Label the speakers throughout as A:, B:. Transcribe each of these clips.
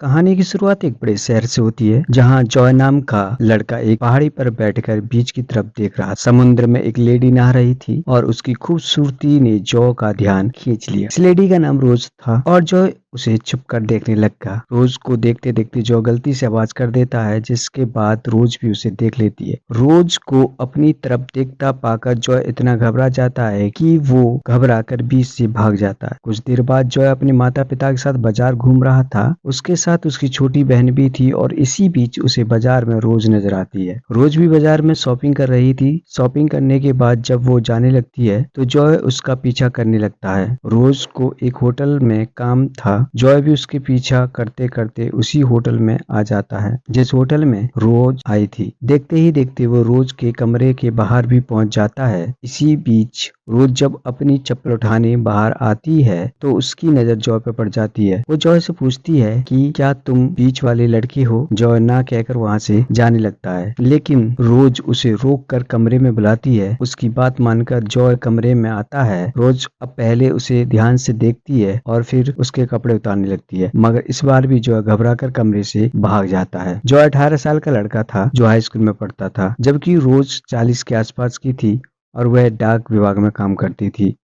A: कहानी की शुरुआत एक बड़े शहर से होती है जहाँ जॉय नाम का लड़का एक पहाड़ी पर बैठकर बीच की तरफ देख रहा। समुद्र में एक लेडी नहा रही थी और उसकी खूबसूरती ने जॉय का ध्यान खींच लिया। इस लेडी का नाम रोज था और जॉय उसे छुपकर देखने लगा। रोज को देखते देखते जॉय गलती से आवाज कर देता है, जिसके बाद रोज भी उसे देख लेती है। रोज को अपनी तरफ देखता पाकर जॉय इतना घबरा जाता है कि वो घबरा कर बीच से भाग जाता है। कुछ देर बाद जॉय अपने माता पिता के साथ बाजार घूम रहा था। उसके साथ उसकी छोटी बहन भी थी और इसी बीच उसे बाजार में रोज नजर आती है। रोज भी बाजार में शॉपिंग कर रही थी। शॉपिंग करने के बाद जब वो जाने लगती है तो जॉय उसका पीछा करने लगता है। रोज को एक होटल में काम था। जॉय भी उसके पीछा करते करते उसी होटल में आ जाता है जिस होटल में रोज आई थी। देखते ही देखते वो रोज के कमरे के बाहर भी पहुंच जाता है। इसी बीच रोज जब अपनी चप्पल उठाने बाहर आती है तो उसकी नजर जॉय पे पड़ जाती है। वो जॉय से पूछती है कि क्या तुम बीच वाली लड़की हो? जॉय ना कहकर वहां से जाने लगता है, लेकिन रोज उसे रोक कर कमरे में बुलाती है। उसकी बात मानकर जॉय कमरे में आता है। रोज अब पहले उसे ध्यान से देखती है और फिर उसके कपड़े उतारने लगती है, मगर इस बार भी जॉय घबरा कर कमरे से भाग जाता है। जॉय 18 साल का लड़का था जो हाई स्कूल में पढ़ता था, जबकि रोज 40 के आसपास की थी और वह डाक विभाग में काम करती थी।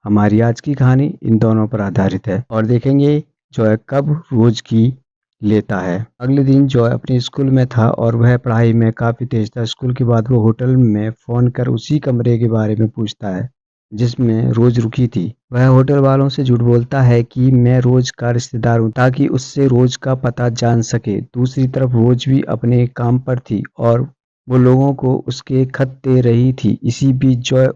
A: हमारी आज की कहानी इन दोनों पर आधारित है और देखेंगे जॉय कब रोज की लेता है। अगले दिन जॉय अपने स्कूल में था और वह पढ़ाई में काफी तेज था। स्कूल के बाद वो होटल में फोन कर उसी कमरे के बारे में पूछता है जिसमें रोज रुकी थी। वह होटल वालों से झूठ बोलता है कि मैं रोज का रिश्तेदार हूँ ताकि उससे रोज का पता जान सके। दूसरी तरफ रोज भी अपने काम पर थी और वो लोगों को उसके खत दे रही थी। इसी बीच जॉय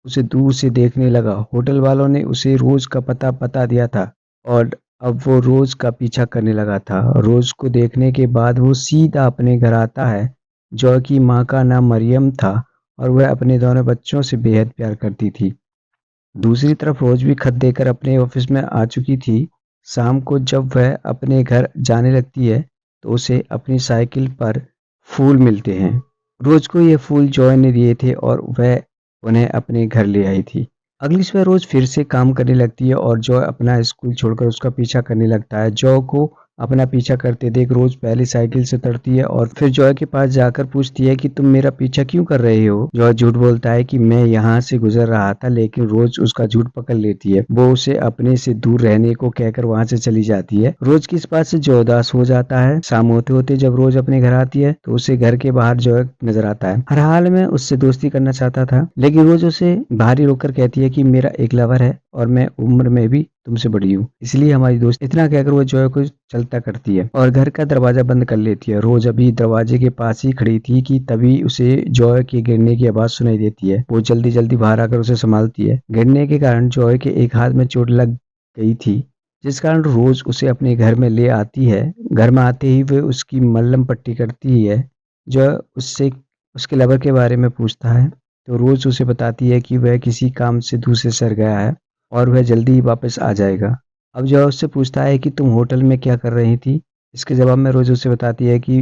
A: उसे दूर से देखने लगा। होटल वालों ने उसे रोज का पता बता दिया था और अब वो रोज का पीछा करने लगा था। रोज को देखने के बाद वो सीधा अपने घर आता है। जॉय की माँ का नाम मरियम था और वह अपने दोनों बच्चों से बेहद प्यार करती थी। दूसरी तरफ रोज भी खत देकर अपने ऑफिस में आ चुकी थी। शाम को जब वह अपने घर जाने लगती है तो उसे अपनी साइकिल पर फूल मिलते हैं। रोज को ये फूल जॉय ने दिए थे और वह उन्हें अपने घर ले आई थी। अगली सुबह रोज फिर से काम करने लगती है और जॉय अपना स्कूल छोड़कर उसका पीछा करने लगता है। जॉय को अपना पीछा करते देख रोज पहले साइकिल से उतरती है और फिर जॉय के पास जाकर पूछती है कि तुम मेरा पीछा क्यों कर रहे हो? जॉय झूठ बोलता है कि मैं यहाँ से गुजर रहा था, लेकिन रोज उसका झूठ पकड़ लेती है। वो उसे अपने से दूर रहने को कहकर वहां से चली जाती है। रोज की इस बात से जॉय उदास हो जाता है। शाम होते होते जब रोज अपने घर आती है तो उसे घर के बाहर जॉय नजर आता है। हर हाल में उससे दोस्ती करना चाहता था, लेकिन रोज उसे बाहर ही रोककर कहती है कि मेरा एक लवर है और मैं उम्र में भी तुमसे बड़ी हूँ, इसलिए हमारी दोस्ती। इतना कहकर वो जॉय को चलता करती है और घर का दरवाजा बंद कर लेती है। रोज अभी दरवाजे के पास ही खड़ी थी कि तभी उसे जॉय के गिरने की आवाज सुनाई देती है। वो जल्दी जल्दी बाहर आकर उसे संभालती है। गिरने के कारण जॉय के एक हाथ में चोट लग गई थी, जिस कारण रोज उसे अपने घर में ले आती है। घर में आते ही वे उसकी मल्लम पट्टी करती है। जॉय उससे उसके लवर के बारे में पूछता है तो रोज उसे बताती है कि वह किसी काम से दूसरे शहर गया है और वह जल्दी ही वापस आ जाएगा। अब जॉय उससे पूछता है कि तुम होटल में क्या कर रही थी? इसके जवाब में रोज उसे बताती है कि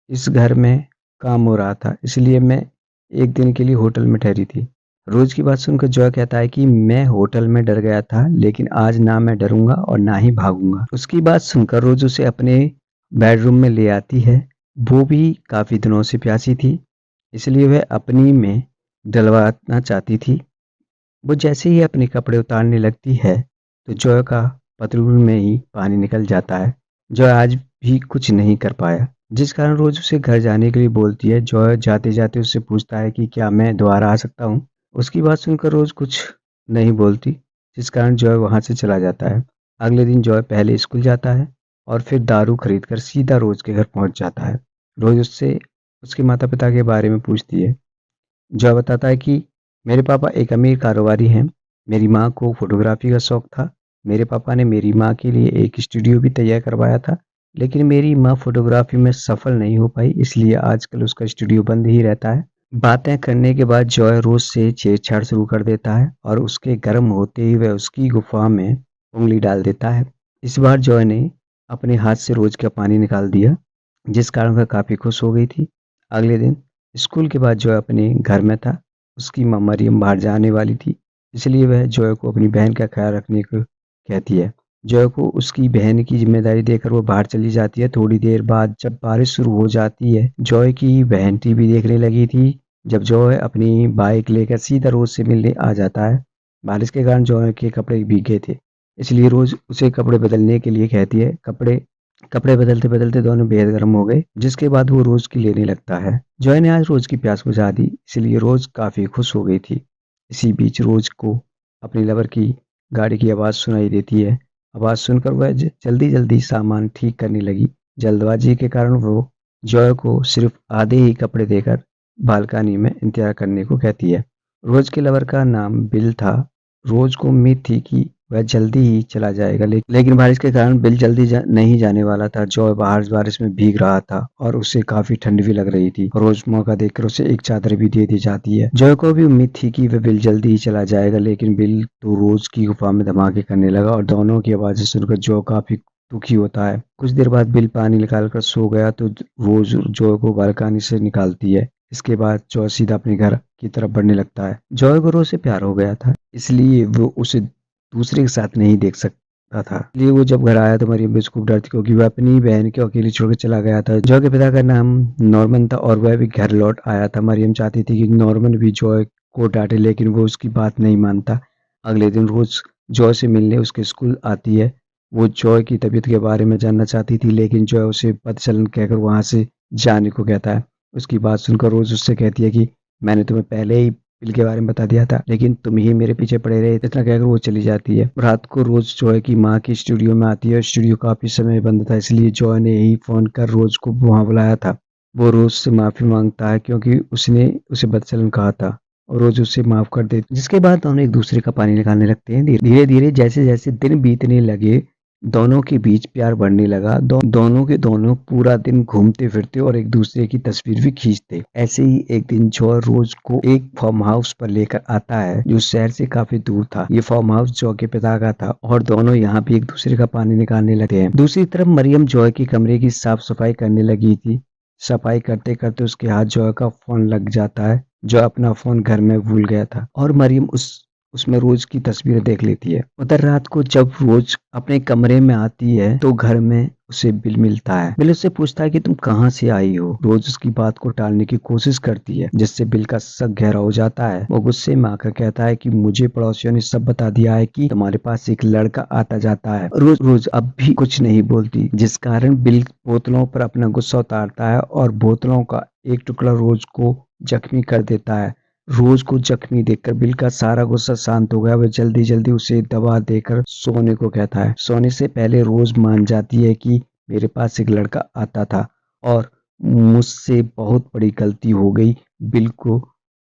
A: इस घर में काम हो रहा था, इसलिए मैं एक दिन के लिए होटल में ठहरी थी। रोज की बात सुनकर जॉय कहता है कि मैं होटल में डर गया था, लेकिन आज ना मैं डरूंगा और ना ही भागूंगा। उसकी बात सुनकर रोज उसे अपने बेडरूम में ले आती है। वो भी काफी दिनों से प्यासी थी, इसलिए वह अपनी में डलवाना चाहती थी। वो जैसे ही अपने कपड़े उतारने लगती है तो जॉय का पतलून में ही पानी निकल जाता है। जॉय आज भी कुछ नहीं कर पाया, जिस कारण रोज उसे घर जाने के लिए बोलती है। जॉय जाते जाते उससे पूछता है कि क्या मैं दोबारा आ सकता हूँ? उसकी बात सुनकर रोज कुछ नहीं बोलती, जिस कारण जॉय वहां से चला जाता है। अगले दिन जॉय पहले स्कूल जाता है और फिर दारू खरीद कर सीधा रोज के घर पहुंच जाता है। रोज उससे उसके माता पिता के बारे में पूछती है। जॉय बताता है कि मेरे पापा एक अमीर कारोबारी हैं। मेरी माँ को फोटोग्राफी का शौक था। मेरे पापा ने मेरी माँ के लिए एक स्टूडियो भी तैयार करवाया था, लेकिन मेरी माँ फोटोग्राफी में सफल नहीं हो पाई, इसलिए आजकल उसका स्टूडियो बंद ही रहता है। बातें करने के बाद जॉय रोज से छेड़छाड़ शुरू कर देता है और उसके गर्म होते ही वह उसकी गुफा में उंगली डाल देता है। इस बार जॉय ने अपने हाथ से रोज का पानी निकाल दिया, जिस कारण वह काफी खुश हो गई थी। अगले दिन स्कूल के बाद जॉय अपने घर में था। उसकी माँ मरियम बाहर जाने वाली थी, इसलिए वह जॉय को अपनी बहन का ख्याल रखने को कहती है। जॉय को उसकी बहन की जिम्मेदारी देकर वो बाहर चली जाती है। थोड़ी देर बाद जब बारिश शुरू हो जाती है, जॉय की बहन टीवी देखने लगी थी जब जॉय अपनी बाइक लेकर सीधा रोज से मिलने आ जाता है। बारिश के कारण जॉय के कपड़े भीगे थे, इसलिए रोज उसे कपड़े बदलने के लिए कहती है। कपड़े कपड़े बदलते बदलते दोनों बेहद गर्म हो गए, जिसके बाद वो रोज की लेने लगता है। जॉय ने आज रोज की प्यास बुझा दी, इसलिए रोज काफी खुश हो गई थी। इसी बीच रोज को अपनी लवर की गाड़ी की आवाज सुनाई देती है। आवाज सुनकर वह जल्दी जल्दी सामान ठीक करने लगी। जल्दबाजी के कारण वो जॉय को सिर्फ आधे ही कपड़े देकर बालकनी में इंतजार करने को कहती है। रोज के लवर का नाम बिल था। रोज को उम्मीद थी कि वह जल्दी ही चला जाएगा, लेकिन बारिश के कारण बिल जल्दी नहीं जाने वाला था। जॉय बाहर बारिश में भीग रहा था और उसे काफी ठंड भी लग रही थी। रोज मौका देखकर उसे एक चादर भी दे दी जाती है। जॉय को भी उम्मीद थी कि वह बिल जल्दी ही चला जाएगा, लेकिन बिल तो रोज की गुफा में धमाके करने लगा और दोनों की आवाजें सुनकर जॉय काफी दुखी होता है। कुछ देर बाद बिल पानी निकालकर सो गया तो रोज जॉय को बालकनी से निकालती है। इसके बाद जॉय सीधा अपने घर की तरफ बढ़ने लगता है। जॉय को रोज से प्यार हो गया था, इसलिए वो उसे दूसरे के साथ नहीं देख सकता था। इसलिए वो जब घर आया तो मरियम भी खूब डरती, क्योंकि वह अपनी बहन को अकेली छोड़कर चला गया था। जॉय के पिता का नाम नॉर्मन था और वह भी घर लौट आया था। मरियम चाहती थी कि नॉर्मन भी जॉय को डांटे, लेकिन वो उसकी बात नहीं मानता। अगले दिन रोज जॉय से मिलने उसके स्कूल आती है। वो जॉय की तबीयत के बारे में जानना चाहती थी, लेकिन जॉय उसे पदचलन कहकर वहां से जाने को कहता है। उसकी बात सुनकर रोज उससे कहती है कि मैंने तुम्हें पहले ही बिल के बारे में बता दिया था, लेकिन तुम ही मेरे पीछे पड़े रहे। इतना कहकर वो चली जाती है। रात को रोज जॉय की माँ की स्टूडियो में आती है। स्टूडियो काफी समय बंद था, इसलिए जॉय ने यही फोन कर रोज को वहां बुलाया था। वो रोज से माफी मांगता है क्योंकि उसने उसे बदचलन कहा था और रोज उसे माफ कर देती। जिसके बाद दोनों एक दूसरे का पानी निकालने लगते हैं। धीरे धीरे जैसे जैसे दिन बीतने लगे, दोनों के बीच प्यार बढ़ने लगा। दोनों के दोनों पूरा दिन घूमते फिरते और एक दूसरे की तस्वीर भी खींचते। ऐसे ही एक दिन जॉय रोज को एक फार्म हाउस पर लेकर आता है जो शहर से काफी दूर था। ये फार्म हाउस जॉय के पिता का था और दोनों यहाँ भी एक दूसरे का पानी निकालने लगे हैं। दूसरी तरफ मरियम जॉय के कमरे की साफ सफाई करने लगी थी। सफाई करते करते उसके हाथ जॉय का फोन लग जाता है। जो अपना फोन घर में भूल गया था और मरियम उसमें रोज की तस्वीरें देख लेती है। उधर रात को जब रोज अपने कमरे में आती है तो घर में उसे बिल मिलता है। बिल उससे पूछता है कि तुम कहाँ से आई हो। रोज उसकी बात को टालने की कोशिश करती है, जिससे बिल का शक गहरा हो जाता है। वो गुस्से में आकर कहता है कि मुझे पड़ोसियों ने सब बता दिया है कि तुम्हारे पास एक लड़का आता जाता है। रोज रोज अब भी कुछ नहीं बोलती, जिस कारण बिल बोतलों पर अपना गुस्सा उतारता है और बोतलों का एक टुकड़ा रोज को जख्मी कर देता है। रोज को जख्मी देखकर बिल का सारा गुस्सा शांत हो गया। वह जल्दी जल्दी उसे दवा देकर सोने को कहता है। सोने से पहले रोज मान जाती है कि मेरे पास एक लड़का आता था और मुझसे बहुत बड़ी गलती हो गई। बिल को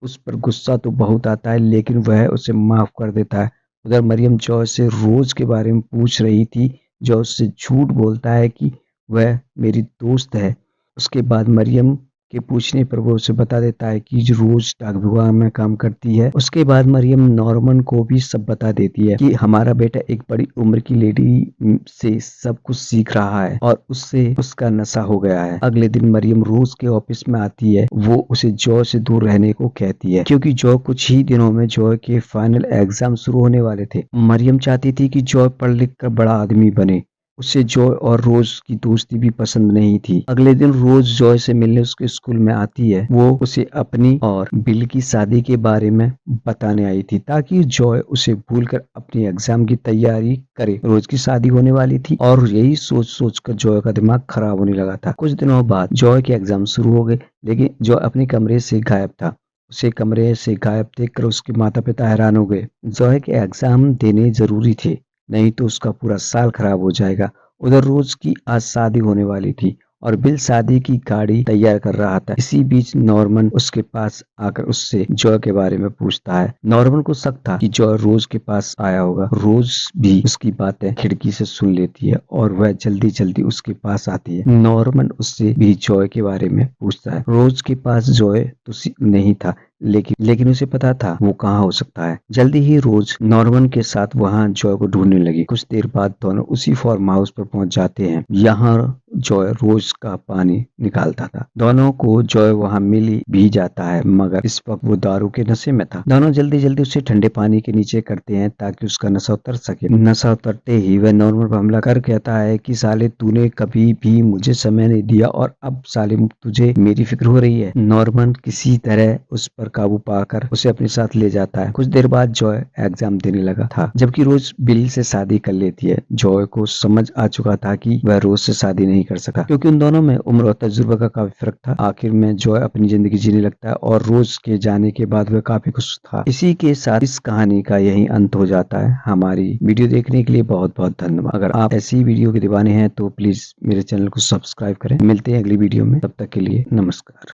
A: उस पर गुस्सा तो बहुत आता है, लेकिन वह उसे माफ कर देता है। उधर मरियम जॉय से रोज के बारे में पूछ रही थी। जॉय उससे झूठ बोलता है कि वह मेरी दोस्त है। उसके बाद मरियम के पूछने पर वो उसे बता देता है कि जो रोज डाक विभाग में काम करती है। उसके बाद मरियम नॉर्मन को भी सब बता देती है कि हमारा बेटा एक बड़ी उम्र की लेडी से सब कुछ सीख रहा है और उससे उसका नशा हो गया है। अगले दिन मरियम रोज के ऑफिस में आती है। वो उसे जॉय से दूर रहने को कहती है, क्योंकि जॉय कुछ ही दिनों में जॉय के फाइनल एग्जाम शुरू होने वाले थे। मरियम चाहती थी कि जॉय पढ़ लिख कर बड़ा आदमी बने। उसे जॉय और रोज की दोस्ती भी पसंद नहीं थी। अगले दिन रोज जॉय से मिलने उसके स्कूल में आती है। वो उसे अपनी और बिल की शादी के बारे में बताने आई थी, ताकि जॉय उसे भूलकर अपनी एग्जाम की तैयारी करे। रोज की शादी होने वाली थी और यही सोच सोच कर जॉय का दिमाग खराब होने लगा था। कुछ दिनों बाद जॉय के एग्जाम शुरू हो गए, लेकिन जॉय अपने कमरे से गायब था। उसे कमरे से गायब देखकर उसके माता पिता हैरान हो गए। जॉय के एग्जाम देने जरूरी थे, नहीं तो उसका पूरा साल खराब हो जाएगा। उधर रोज की आज शादी होने वाली थी और बिल शादी की गाड़ी तैयार कर रहा था। इसी बीच नॉर्मन उसके पास आकर उससे जॉय के बारे में पूछता है। नॉर्मन को शक था कि जॉय रोज के पास आया होगा। रोज भी उसकी बातें खिड़की से सुन लेती है और वह जल्दी जल्दी उसके पास आती है। नॉर्मन उससे भी जॉय के बारे में पूछता है। रोज के पास जॉय तो नहीं था, लेकिन उसे पता था वो कहाँ हो सकता है। जल्दी ही रोज नॉर्मन के साथ वहाँ जॉय को ढूंढने लगी। कुछ देर बाद दोनों उसी फार्म हाउस पर पहुंच जाते हैं। यहाँ जॉय रोज का पानी निकालता था। दोनों को जॉय वहाँ मिल भी जाता है, मगर इस वक्त वो दारू के नशे में था। दोनों जल्दी जल्दी उसे ठंडे पानी के नीचे करते हैं ताकि उसका नशा उतर सके। नशा उतरते ही वह नॉर्मन पर हमला कर कहता है कि साले तूने कभी भी मुझे समय नहीं दिया और अब साले तुझे मेरी फिक्र हो रही है। नॉर्मन किसी तरह उस पर काबू पाकर उसे अपने साथ ले जाता है। कुछ देर बाद जॉय एग्जाम देने लगा था, जबकि रोज बिल से शादी कर लेती है। जॉय को समझ आ चुका था कि वह रोज से शादी नहीं कर सकता, क्योंकि उन दोनों में उम्र और तजुर्बे का काफी फर्क था। आखिर में जॉय अपनी जिंदगी जीने लगता है और रोज के जाने के बाद वह काफी खुश था। इसी के साथ इस कहानी का यही अंत हो जाता है। हमारी वीडियो देखने के लिए बहुत बहुत धन्यवाद। अगर आप ऐसी वीडियो के दीवाने हैं तो प्लीज मेरे चैनल को सब्सक्राइब करें। मिलते हैं अगली वीडियो में, तब तक के लिए नमस्कार।